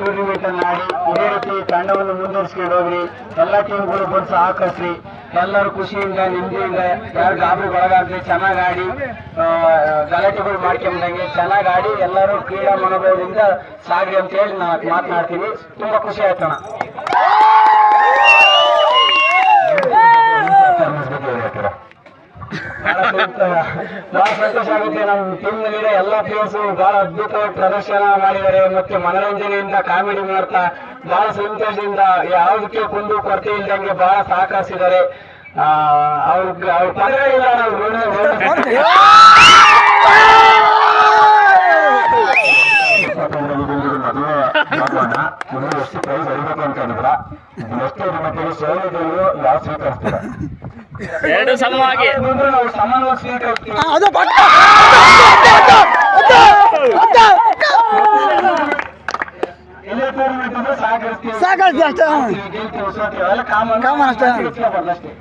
Tournament ಅನ್ನು ಆಡಿ ಇದೇ ರೀತಿ ತಂಡವನ್ನು ಮುಂದುವರಿಸಿಕೊಂಡು ಹೋಗ್ರಿ. ಎಲ್ಲ ಟೀಮ್ಗಳು ಬಂದು ಸಹಕರಿಸ್ರಿ. ಎಲ್ಲರೂ ಖುಷಿಯಿಂದ ನೆಮ್ಮದಿಯಿಂದ ಯಾರು ಗಾಬರಿಗೆ ಒಳಗಾಗದೆ ಚೆನ್ನಾಗಿ ಆಡಿ ಗಲಾಟೆಗಳು ಮಾಡ್ಕೊಂಡಂಗೆ ಚೆನ್ನಾಗಿ ಆಡಿ ಎಲ್ಲರೂ ಕ್ರೀಡಾ ಮನೋಭಾವದಿಂದ ಸಾಗ್ರಿ ಅಂತ ಹೇಳಿ ನಾನು ಮಾತನಾಡ್ತೀನಿ. ತುಂಬಾ ಖುಷಿ ಆಯ್ತಣ್ಣ. ಬಹಳ ಸಂತೋಷ ಆಗುತ್ತೆ. ನಮ್ಮ ಟೀಮ್ ನಲ್ಲಿರೋ ಎಲ್ಲಾ ಪ್ಲೇಯರ್ಸ್ ಬಹಳ ಅದ್ಭುತವಾಗಿ ಪ್ರದರ್ಶನ ಮಾಡಿದ್ದಾರೆ. ಮತ್ತೆ ಮನೋರಂಜನೆಯಿಂದ ಕಾಮಿಡಿ ಮಾಡ್ತಾ ಬಹಳ ಸಂತೋಷದಿಂದ ಯಾವುದಕ್ಕೆ ಕುಂದು ಕೊರತೆ ಇಲ್ದಂಗೆ ಬಹಳ ಸಹಕರಿಸಿದ್ದಾರೆ. ಅವ್ರ ಪದಗಳಿಲ್ಲ. ಮದುವೆ ಎಷ್ಟು ಪ್ರೈಸ್ ಹೊಡಿಬೇಕು ಅಂತ ಹೇಳಿದ್ರ ಎಷ್ಟೇ ಮಟ್ಟಿಗೆ ಸೌಲಭ್ಯಗಳು ಯಾವ ಸ್ವೀಕರಿಸ್ತೀರ ಎರಡು ಸಮವಾಗಿ ನಾವು ಸಮಾನವಾಗಿ ಸ್ವೀಕರಿಸ್ತೀವಿ. ಎಲ್ಲೇ ಟೂರ್ನಮೆಂಟ್ ಇದ್ರೆ ಸಹಕರಿಸ್ತೀವಿ ಅಷ್ಟೇ. ಗೆಲ್ತೀವಿ ಸೋತೀವಿ ಅವೆಲ್ಲ ಕಾಮನ್ ಅಷ್ಟೇ.